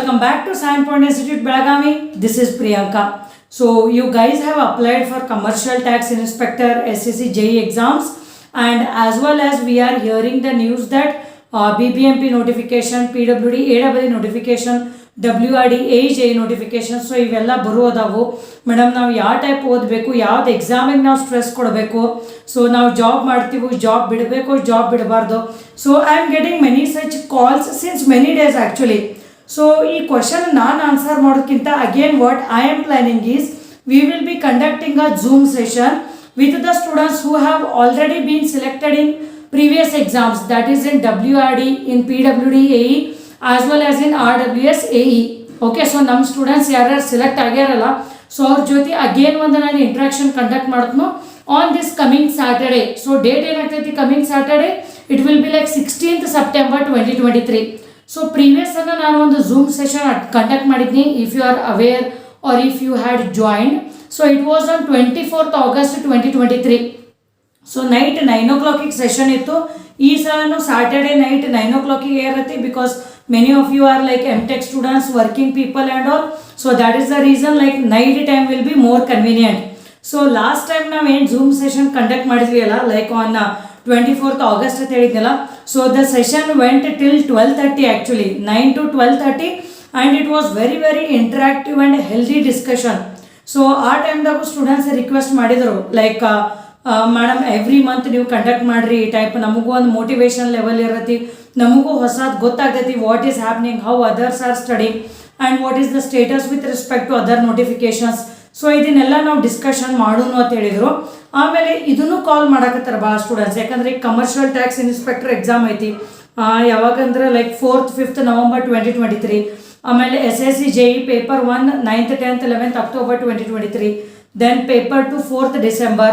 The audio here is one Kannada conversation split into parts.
welcome back to Sandpoint Institute Belagavi. This is Priyanka. So you guys have applied for Commercial Tax Inspector SSC JEE exams, and as well as we are hearing the news that BBMP notification, PWD AWD notification, WRD AJE notification. So ಇವೆಲ್ಲ ಬರೋದಾವು ಮೇಡಮ್. ನಾವು ಯಾವ ಟೈಪ್ ಓದಬೇಕು, ಯಾವ್ದು ಎಕ್ಸಾಮಿಗೆ ನಾವು ಸ್ಟ್ರೆಸ್ ಕೊಡಬೇಕು, ಸೊ ನಾವು ಜಾಬ್ ಮಾಡ್ತೀವಿ, ಜಾಬ್ ಬಿಡಬೇಕು, ಜಾಬ್ ಬಿಡಬಾರ್ದು. So I am getting many such calls since many days actually. So ಈ ಕ್ವಶನ್ ನಾನು ಆನ್ಸರ್ ಮಾಡೋದಕ್ಕಿಂತ again what I am planning is we will be conducting a Zoom session with the students who have already been selected in previous exams, that is in WRD, in PWD AE as well as in RWS AE. Okay, so ನಮ್ಮ ಸ್ಟೂಡೆಂಟ್ಸ್ ಯಾರ್ಯಾರು ಸೆಲೆಕ್ಟ್ ಆಗ್ಯಾರಲ್ಲ, ಸೊ ಅವ್ರ ಜೊತೆ ಅಗೇನ್ ಒಂದು ನಾನು ಇಂಟ್ರಾಕ್ಷನ್ ಕಂಡಕ್ಟ್ ಮಾಡ್ತೀನಿ on this coming Saturday. So date ಏನಾಗ್ತೈತಿ coming Saturday, it will be like 16th September 2023. So previous ಅನ್ನ ನಾನು ಒಂದು ಝೂಮ್ ಸೆಷನ್ ಕಂಡಕ್ಟ್ ಮಾಡಿದ್ನಿ, if you are aware or if you had joined. So it was on 24th August 2023. So night 9 o'clock session ಇತ್ತು. ಈ ಸಲನು ಸ್ಯಾಟರ್ಡೇ ನೈಟ್ 9 o'clock ಇರುತ್ತೆ, because many of you are like MTech students, working people and all. So that is the reason like night time will be more convenient. So last time ನಾವು ಏನು ಝೂಮ್ ಸೆಷನ್ ಕಂಡಕ್ಟ್ ಮಾಡಿದ್ವಿ ಅಲ್ಲ, ಲೈಕ್ ಆನ್ 24th August ಅಂತ ಹೇಳಿದ್ನಲ್ಲ. So the session vent till 12:30 actually, 9 to 12:30. And it was very very interactive and healthy discussion. So ಆ ಟೈಮ್ದಾಗೂ ಸ್ಟೂಡೆಂಟ್ಸ್ ರಿಕ್ವೆಸ್ಟ್ ಮಾಡಿದರು, ಲೈಕ್ ಮೇಡಮ್ ಎವ್ರಿ ಮಂತ್ ನೀವು ಕಂಡಕ್ಟ್ ಮಾಡಿರಿ ಈ ಟೈಪ್, ನಮಗೂ ಒಂದು ಮೋಟಿವೇಶನ್ ಲೆವೆಲ್ ಇರತ್ತೆ, ನಮಗೂ ಹೊಸದು ಗೊತ್ತಾಗ್ತೈತಿ what is happening, how others are studying and what is the status with respect to other notifications. So ಇದನ್ನೆಲ್ಲ ನಾವು ಡಿಸ್ಕಷನ್ ಮಾಡೋಣ ಅಂತ ಹೇಳಿದರು. ಆಮೇಲೆ ಇದನ್ನು ಕಾಲ್ ಮಾಡಕತ್ತಾರೆ ಭಾಳ ಸ್ಟೂಡೆಂಟ್ಸ್, ಯಾಕಂದರೆ ಕಮರ್ಷಿಯಲ್ ಟ್ಯಾಕ್ಸ್ ಇನ್ಸ್ಪೆಕ್ಟರ್ ಎಕ್ಸಾಮ್ ಐತಿ ಯಾವಾಗಂದ್ರೆ ಲೈಕ್ 4th 5th November 2023. ಆಮೇಲೆ SSC JEE paper 1 9th 10th 11th October 2023, then paper 2 4th December.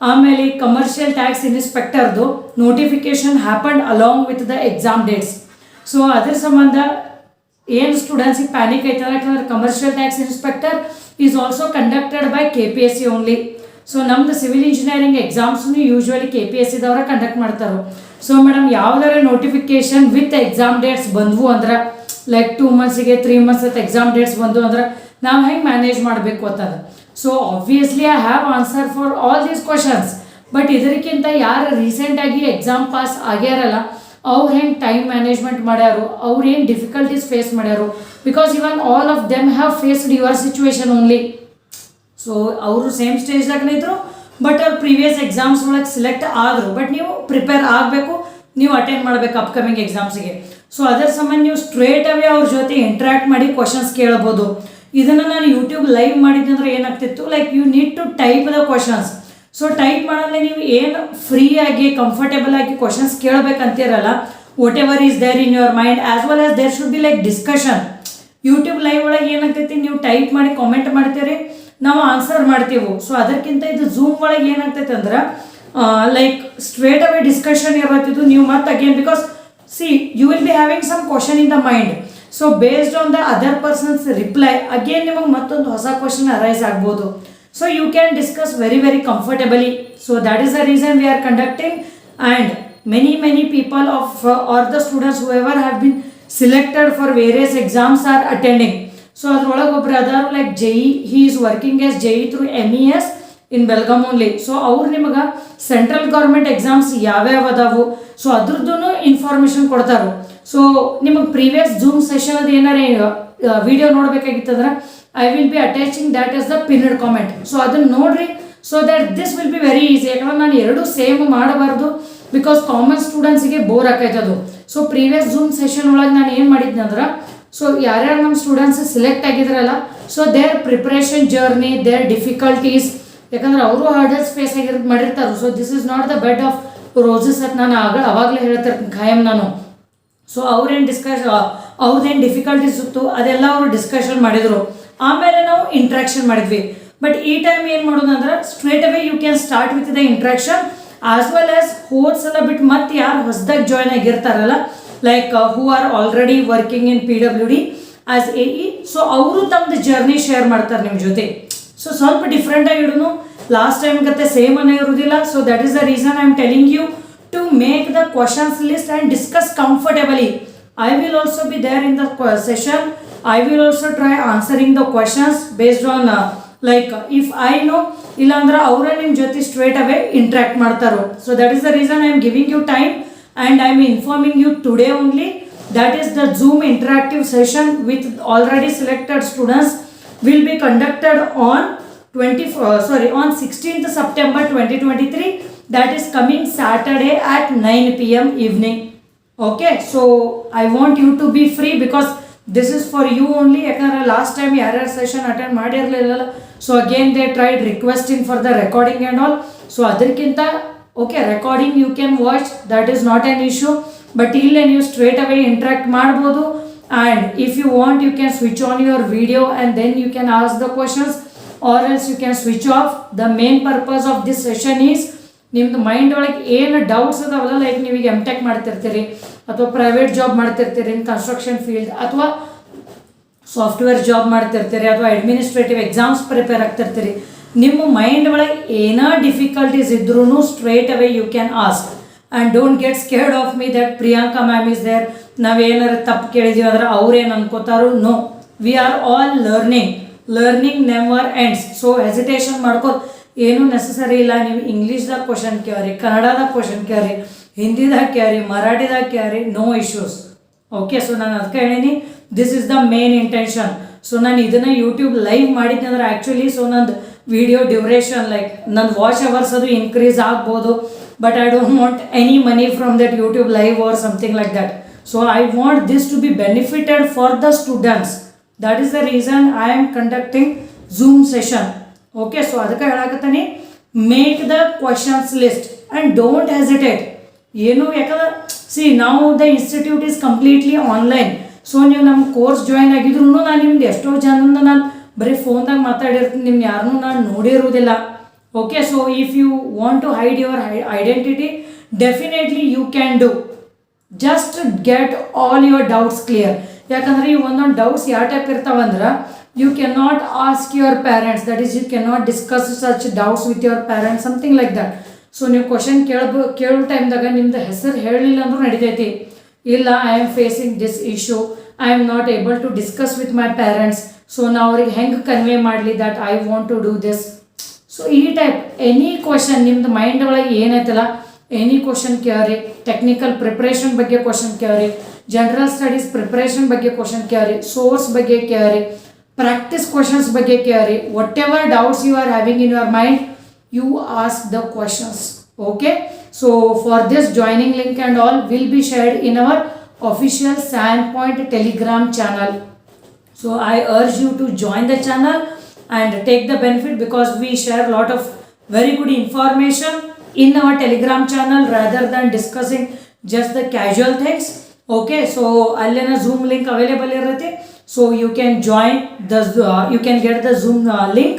ಆಮೇಲೆ ಕಮರ್ಷಿಯಲ್ ಟ್ಯಾಕ್ಸ್ ಇನ್ಸ್ಪೆಕ್ಟರ್ದು notification happened along with the exam dates. So ಅದ್ರ ಸಂಬಂಧ ಏನು ಸ್ಟೂಡೆಂಟ್ಸಿಗೆ ಪ್ಯಾನಿಕ್ ಐತಲ್ಲ, ಯಾಕಂದ್ರೆ commercial tax inspector is also conducted by KPSC only. So ನಮ್ದು ಸಿವಿಲ್ ಇಂಜಿನಿಯರಿಂಗ್ ಎಕ್ಸಾಮ್ಸ್ನು ಯೂಶ್ವಲಿ KPSC ದವರ ಕಂಡಕ್ಟ್ ಮಾಡ್ತಾರೆ. ಸೊ ಮೇಡಮ್ ಯಾವ್ದಾರ ನೋಟಿಫಿಕೇಶನ್ ವಿತ್ ಎಕ್ಸಾಮ್ ಡೇಟ್ಸ್ ಬಂದ್ವು ಅಂದ್ರೆ ಲೈಕ್ 2 monthsಗೆ 3 months ಎಕ್ಸಾಮ್ ಡೇಟ್ಸ್ ಬಂದು ಅಂದ್ರೆ ನಾವು ಹೆಂಗೆ ಮ್ಯಾನೇಜ್ ಮಾಡಬೇಕು ಅಂತದ. So obviously I have answer for all these questions, but ಇದಕ್ಕಿಂತ ಯಾರು ರೀಸೆಂಟಾಗಿ ಎಕ್ಸಾಮ್ ಪಾಸ್ ಆಗ್ಯಾರಲ್ಲ ಅವ್ರು ಹೆಂಗೆ ಟೈಮ್ ಮ್ಯಾನೇಜ್ಮೆಂಟ್ ಮಾಡ್ಯಾರು, ಅವ್ರು ಏನು ಡಿಫಿಕಲ್ಟೀಸ್ ಫೇಸ್ ಮಾಡ್ಯಾರು, because even all of them have faced your situation only. So ಅವರು ಸೇಮ್ ಸ್ಟೇಜ್ದಾಗನೇ ಇದ್ರು, ಬಟ್ ಅವ್ರು ಪ್ರೀವಿಯಸ್ ಎಕ್ಸಾಮ್ಸ್ ಒಳಗೆ ಸೆಲೆಕ್ಟ್ ಆದರು, ಬಟ್ ನೀವು ಪ್ರಿಪೇರ್ ಆಗಬೇಕು, ನೀವು ಅಟೆಂಡ್ ಮಾಡಬೇಕು ಅಪ್ಕಮಿಂಗ್ ಎಕ್ಸಾಮ್ಸಿಗೆ. ಸೊ ಅದರ ಸಂಬಂಧ ನೀವು ಸ್ಟ್ರೇಟ್ ಅವೇ ಅವ್ರ ಜೊತೆ ಇಂಟ್ರ್ಯಾಕ್ಟ್ ಮಾಡಿ ಕ್ವಶನ್ಸ್ ಕೇಳ್ಬೋದು. ಇದನ್ನು ನಾನು ಯೂಟ್ಯೂಬ್ ಲೈವ್ ಮಾಡಿದ್ದೆ ಅಂದ್ರೆ ಏನಾಗ್ತಿತ್ತು, like you need to type the questions. So type ಮಾಡಲ್ಲೇ ನೀವು ಏನು ಫ್ರೀಯಾಗಿ ಕಂಫರ್ಟೇಬಲ್ ಆಗಿ ಕ್ವಶನ್ಸ್ ಕೇಳಬೇಕಂತಿರಲ್ಲ, whatever is there in your mind as well as there should be like discussion. YouTube live ಒಳಗೆ ಏನಾಗ್ತೈತಿ, ನೀವು ಟೈಪ್ ಮಾಡಿ ಕಾಮೆಂಟ್ ಮಾಡ್ತೀರಿ, ನಾವು ಆನ್ಸರ್ ಮಾಡ್ತೀವಿ. ಸೊ ಅದಕ್ಕಿಂತ ಇದು ಝೂಮ್ ಒಳಗೆ ಏನಾಗ್ತೈತೆ ಅಂದ್ರೆ ಲೈಕ್ ಸ್ಟ್ರೇಟ್ ಅವೇ ಡಿಸ್ಕಷನ್ ಇರತ್ತಿದ್ದು. ನೀವು ಮತ್ತೆ again because see you will be having some question in the mind, so based on the other person's reply again ನಿಮಗೆ ಮತ್ತೊಂದು ಹೊಸ ಕ್ವಶನ್ ಅರೈಸ್ ಆಗ್ಬೋದು. So you can discuss very very comfortably. So that is the reason we are conducting, and many people of or the students whoever have been selected for various exams are attending. So ಅದ್ರೊಳಗೆ ಒಬ್ರು ಅದಾರು like JEE, he is working as JEE through MES in Belgaum only. So ಅವ್ರು ನಿಮಗೆ ಸೆಂಟ್ರಲ್ ಗೌರ್ಮೆಂಟ್ ಎಕ್ಸಾಮ್ಸ್ ಯಾವ್ಯಾವ ಅದಾವು ಸೊ ಅದ್ರದ್ದು ಇನ್ಫಾರ್ಮೇಷನ್ ಕೊಡ್ತಾರೆ. ಸೊ ನಿಮಗೆ ಪ್ರೀವಿಯಸ್ ಝೂಮ್ ಸೆಷನ್ ಅದು ಏನಾರ ವಿಡಿಯೋ ನೋಡಬೇಕಾಗಿತ್ತಂದ್ರೆ I will be attaching that is the pinned comment. So ಅದನ್ನು ನೋಡ್ರಿ, so that this will be very easy. ಯಾಕಂದ್ರೆ ನಾನು ಎರಡೂ ಸೇಮ್ ಮಾಡಬಾರ್ದು, ಬಿಕಾಸ್ ಕಾಮನ್ ಸ್ಟೂಡೆಂಟ್ಸಿಗೆ ಬೋರ್ ಆಕೈತದು. ಸೊ ಪ್ರೀವಿಯಸ್ ಝೂಮ್ ಸೆಷನ್ ಒಳಗೆ ನಾನು ಏನು ಮಾಡಿದ್ದೆ ಅಂದ್ರೆ, ಸೊ ಯಾರ್ಯಾರು ನಮ್ಮ ಸ್ಟೂಡೆಂಟ್ಸ್ ಸೆಲೆಕ್ಟ್ ಆಗಿದ್ರಲ್ಲ, so their preparation journey, their difficulties, ಯಾಕಂದ್ರೆ ಅವರು ಹರ್ಡಲ್ಸ್ ಫೇಸ್ ಮಾಡಿರ್ತಾರೆ. So this is not the bed of roses ಅಂತ ನಾನು ಅವಾಗಲೇ ಹೇಳ್ತಿರ್ತೀನಿ ಖಾಯಂ ನಾನು. ಸೊ ಅವ್ರದ್ದೇನು ಡಿಫಿಕಲ್ಟೀಸ್ ಇತ್ತು ಅದೆಲ್ಲ ಅವರು ಡಿಸ್ಕಷನ್ ಮಾಡಿದರು, ಆಮೇಲೆ ನಾವು ಇಂಟ್ರಾಕ್ಷನ್ ಮಾಡಿದ್ವಿ. ಬಟ್ ಈ ಟೈಮ್ ಏನು ಮಾಡೋದು ಅಂದ್ರೆ straight away you can start with the interaction as well as ಹೋದ್ಸ್ ಎಲ್ಲ ಬಿಟ್ಟು ಮತ್ತೆ ಯಾರು ಹೊಸದಾಗಿ ಜಾಯ್ನ್ ಆಗಿರ್ತಾರಲ್ಲ, like who are already working in PWD as AE. So ಅವರು ತಮ್ಮದು ಜರ್ನಿ ಶೇರ್ ಮಾಡ್ತಾರೆ ನಿಮ್ಮ ಜೊತೆ. ಸೊ ಸ್ವಲ್ಪ ಡಿಫ್ರೆಂಟಾಗಿ ಇಡೋನು, ಲಾಸ್ಟ್ ಟೈಮ್ ಗತ್ತೆ ಸೇಮ್ ಅನ್ನೋ ಇರೋದಿಲ್ಲ. So that is the reason I am telling you to make the questions list and discuss comfortably. I will also be there in the session I will also try answering the questions based on like if I know ಇಲ್ಲಾಂದ್ರೆ ಅವರೇ ನಿಮ್ಮ ಜೊತೆ ಸ್ಟ್ರೇಟ್ ಅವೇ ಇಂಟ್ರಾಕ್ಟ್ ಮಾಡ್ತಾರೋ. So that is the reason I am giving you time and I am informing you today only. That is the Zoom interactive session with already selected students will be conducted on 16th September 2023. That is coming Saturday at 9 p.m. evening. Okay, so I want you to be free because this is for you only. ಯಾಕಂದ್ರೆ ಲಾಸ್ಟ್ ಟೈಮ್ ಯಾರ್ಯಾರು ಸೆಷನ್ ಅಟೆಂಡ್ ಮಾಡಿರಲಿಲ್ಲ, so again they tried requesting for the recording and all. So ಅದಕ್ಕಿಂತ okay recording you can watch, that is not an issue. But ಇಲ್ಲೇ ನೀವು ಸ್ಟ್ರೇಟ್ ಅವೇ ಇಂಟ್ರಾಕ್ಟ್ ಮಾಡ್ಬೋದು. And if you want you can switch on your video and then you can ask the questions, or else you can switch off. The main purpose of this session is ನಿಮ್ದು ಮೈಂಡ್ ಒಳಗೆ ಏನು ಡೌಟ್ಸ್ ಅದಾವಲ್ಲ, ಲೈಕ್ ನೀವೀಗ M.Tech ಮಾಡ್ತಿರ್ತೀರಿ ಅಥವಾ ಪ್ರೈವೇಟ್ ಜಾಬ್ ಮಾಡ್ತಿರ್ತೀರಿ ಇನ್ ಕನ್ಸ್ಟ್ರಕ್ಷನ್ ಫೀಲ್ಡ್, ಅಥವಾ ಸಾಫ್ಟ್ವೇರ್ ಜಾಬ್ ಮಾಡ್ತಿರ್ತೀರಿ ಅಥವಾ ಅಡ್ಮಿನಿಸ್ಟ್ರೇಟಿವ್ ಎಕ್ಸಾಮ್ಸ್ ಪ್ರಿಪೇರ್ ಆಗ್ತಿರ್ತೀರಿ, ನಿಮ್ಮ ಮೈಂಡ್ ಒಳಗೆ ಏನೋ ಡಿಫಿಕಲ್ಟೀಸ್ ಇದ್ರೂ straight away you can ask. And don't get scared of me that Priyanka ma'am is there, ನಾವೇನಾರು ತಪ್ಪು ಕೇಳಿದ್ದೀವಿ ಅಂದ್ರೆ ಅವ್ರೇನು ಅನ್ಕೋತಾರೋ. No, we are all learning never ends. So hesitation ಮಾಡ್ಕೋದು ಏನೂ ನೆಸಸರಿ ಇಲ್ಲ. ನೀವು ಇಂಗ್ಲೀಷ್ದಾಗ ಕ್ವಶನ್ ಕೇಳ್ರಿ, ಕನ್ನಡದಾಗ ಕ್ವಶನ್ ಕೇಳ್ರಿ, ಹಿಂದಿದಾಗ ಕೇಳ್ರಿ, ಮರಾಠಿದಾಗ ಕೇಳ್ರಿ, ನೋ ಇಶ್ಯೂಸ್. ಓಕೆ, ಸೊ ನಾನು ಅದಕ್ಕೆ ಹೇಳೀನಿ, this is the main intention. So ನಾನು ಇದನ್ನು ಯೂಟ್ಯೂಬ್ ಲೈವ್ ಮಾಡಿದ್ದೆ ಅಂದ್ರೆ ಆ್ಯಕ್ಚುಲಿ ಸೊ ನಂದು ವಿಡಿಯೋ ಡ್ಯೂರೇಷನ್ ಲೈಕ್ ನನ್ನ ವಾಚ್ ಅವರ್ಸ್ ಅದು ಇನ್ಕ್ರೀಸ್ ಆಗ್ಬೋದು, but I don't want any money from that YouTube live or something like that. So I want this to be benefited for the students. That is the reason I am conducting zoom session. Okay, so ಅದಕ್ಕೆ ಹೇಳಕತ್ತೀನಿ, make the questions list and don't hesitate. ಏನು ಯಾಕಂದ್ರೆ ಸಿ ನಾವು the institute is completely online. So ನೀವು ನಮ್ಮ ಕೋರ್ಸ್ ಜಾಯ್ನ್ ಆಗಿದ್ರು ನಾನು ನಿಮ್ದು ಎಷ್ಟೋ ಜನದಿಂದ ನಾನು ಬರೀ ಫೋನ್ದಾಗ ಮಾತಾಡಿರ್ತೀನಿ, ನಿಮ್ಗೆ ಯಾರನ್ನೂ ನಾನು ನೋಡಿರುವುದಿಲ್ಲ. Okay, so if you want to hide your identity definitely you can do. Just get all your doubts clear. ಯಾಕಂದ್ರೆ ಈ ಒಂದೊಂದು ಡೌಟ್ಸ್ ಯಾವ ಟೈಪ್ ಇರ್ತಾವಂದ್ರೆ you can not ask your parents, that is you can not discuss such doubts with your parents, something like that. So ನೀವು ಕ್ವಶನ್ ಕೇಳೋ ಟೈಮ್ದಾಗ ನಿಮ್ದು ಹೆಸರು ಹೇಳಲಿಲ್ಲ ಅಂದ್ರೂ ನಡಿತೈತಿ. ಇಲ್ಲ, I am facing this issue, I am not able to discuss with my parents, so ನಾವು ಅವ್ರಿಗೆ ಹೆಂಗೆ ಕನ್ವೆ ಮಾಡಲಿ that I want to do this. So ಈ ಟೈಪ್ ಎನಿ ಕ್ವಶನ್ ನಿಮ್ದು ಮೈಂಡ್ ಒಳಗೆ ಏನೈತಲ್ಲ ಎನಿ ಕ್ವಶನ್ ಕೇಳ್ರಿ. ಟೆಕ್ನಿಕಲ್ ಪ್ರಿಪ್ರೇಷನ್ ಬಗ್ಗೆ ಕ್ವಶನ್ ಕೇಳ್ರಿ, ಜನರಲ್ ಸ್ಟಡೀಸ್ ಪ್ರಿಪ್ರೇಷನ್ ಬಗ್ಗೆ ಕ್ವಶನ್ ಕೇಳ್ರಿ, ಸೋರ್ಸ್ ಬಗ್ಗೆ ಕೇಳ್ರಿ, ಪ್ರಾಕ್ಟೀಸ್ ಕ್ವಶನ್ಸ್ ಬಗ್ಗೆ ಕೇಳ್ರಿ. Whatever doubts you are having in your mind you ask the questions. Okay, so for this joining link and all will be shared in our official Sandpoint Telegram channel. So I urge you to join the channel and take the benefit because we share a lot of very good information in our Telegram channel rather than discussing just the casual things. Okay, so allena Zoom link available irutte, so you can join the you can get the Zoom link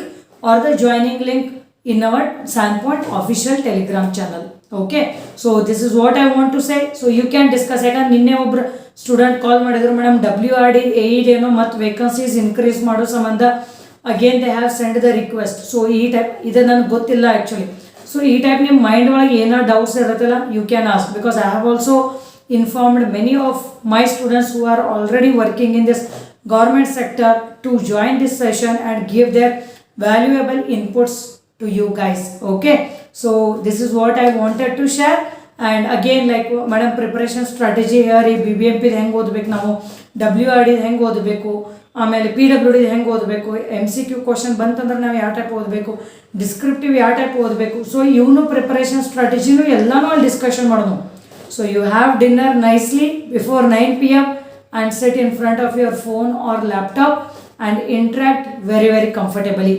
or the joining link in our Sandpoint official Telegram channel. Okay, so this is what I want to say. So you can discuss. ಯಾಕಂದ್ರೆ ನಿನ್ನೆ ಒಬ್ರು ಸ್ಟೂಡೆಂಟ್ ಕಾಲ್ ಮಾಡಿದ್ರು, ಮೇಡಮ್ WRD AED ಏನೋ ಮತ್ತು ವೇಕನ್ಸೀಸ್ ಇನ್ಕ್ರೀಸ್ ಮಾಡೋ ಸಂಬಂಧ again they have send the request. So ಈ ಟೈಪ್ ಇದು ನನಗೆ ಗೊತ್ತಿಲ್ಲ ಆ್ಯಕ್ಚುಲಿ. ಸೊ ಈ ಟೈಪ್ ನಿಮ್ಮ ಮೈಂಡ್ ಒಳಗೆ ಏನೋ ಡೌಟ್ಸ್ ಇರುತ್ತಲ್ಲ you can ask, because I have also informed many of my students who are already working in this government sector to join this session and give their valuable inputs to you guys. Okay, so this is what I wanted to share. And again, like madam, preparation strategy here ಈ BBMP ಹೆಂಗೆ ಓದಬೇಕು, ನಾವು WRD ಹೆಂಗೆ ಓದಬೇಕು, ಆಮೇಲೆ PWD ಹೆಂಗೆ ಓದಬೇಕು, MCQ ಕ್ವಶನ್ ಬಂತಂದ್ರೆ ನಾವು ಯಾವ ಟೈಪ್ ಓದಬೇಕು, ಡಿಸ್ಕ್ರಿಪ್ಟಿವ್ ಯಾವ ಟೈಪ್ ಓದಬೇಕು. ಸೊ ಇವನು ಪ್ರಿಪರೇಷನ್ ಸ್ಟ್ರಾಟಜಿನೂ ಎಲ್ಲನೂ ಅಲ್ಲಿ ಡಿಸ್ಕಷನ್ ಮಾಡೋದು. So you have dinner nicely before 9 p.m. and sit in front of your phone or laptop and interact very comfortably.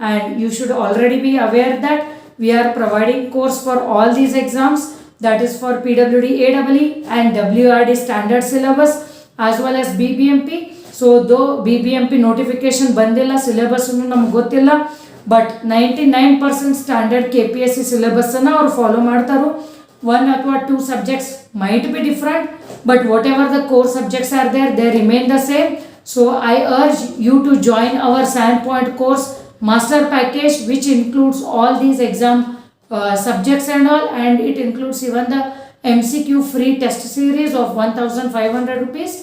And you should already be aware that we are providing course for all these exams, that is for PWD AEE and WRD standard syllabus as well as BBMP. So though BBMP notification bandilla, syllabus naಮಗೆ ಗೊತ್ತಿಲ್ಲ, but 99% standard KPSC syllabus ಅನ್ನು ಅವರು ಫಾಲೋ ಮಾಡ್ತಾರೋ. One ಅಥವಾ two subjects might be different, but whatever the core subjects are there, they remain the same. So I urge you to join our Sandpoint course master package, which includes all these exam subjects and all, and it includes even the MCQ free test series of 1500 rupees,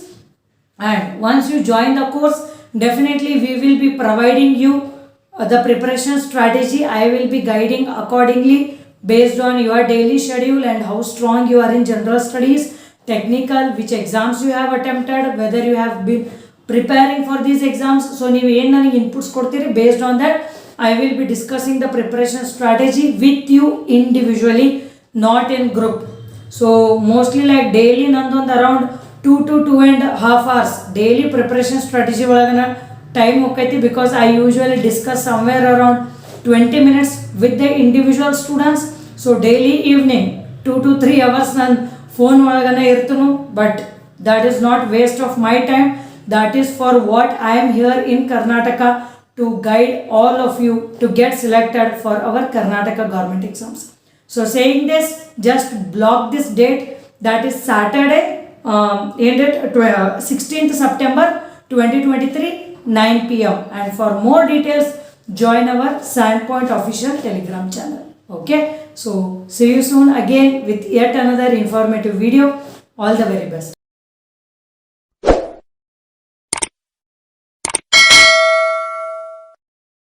And once you join the course, definitely we will be providing you the preparation strategy. I will be guiding accordingly based on your daily schedule and how strong you are in general studies, technical, which exams you have attempted, whether you have been preparing for these exams. So ನೀವು ಏನು ನನಗೆ ಇನ್ಪುಟ್ಸ್ ಕೊಡ್ತೀರಿ, based on that I will be discussing the preparation strategy with you individually, not in group. So mostly like daily ನಂದೊಂದು around 2 to 2.5 hours daily preparation strategy ಒಳಗನ time ಹೋಗ್ತೈತಿ, because I usually discuss somewhere around 20 minutes with the individual students. So daily evening 2 to 3 hours ನಾನು phone ಒಳಗನ ಇರ್ತನು, but that is not waste of my time. That is for what I am here in Karnataka to guide all of you to get selected for our Karnataka government exams. So saying this, just block this date, that is Saturday, 16th September 2023, 9 p.m. And for more details, join our Sandpoint official Telegram channel. Okay, so see you soon again with yet another informative video. All the very best.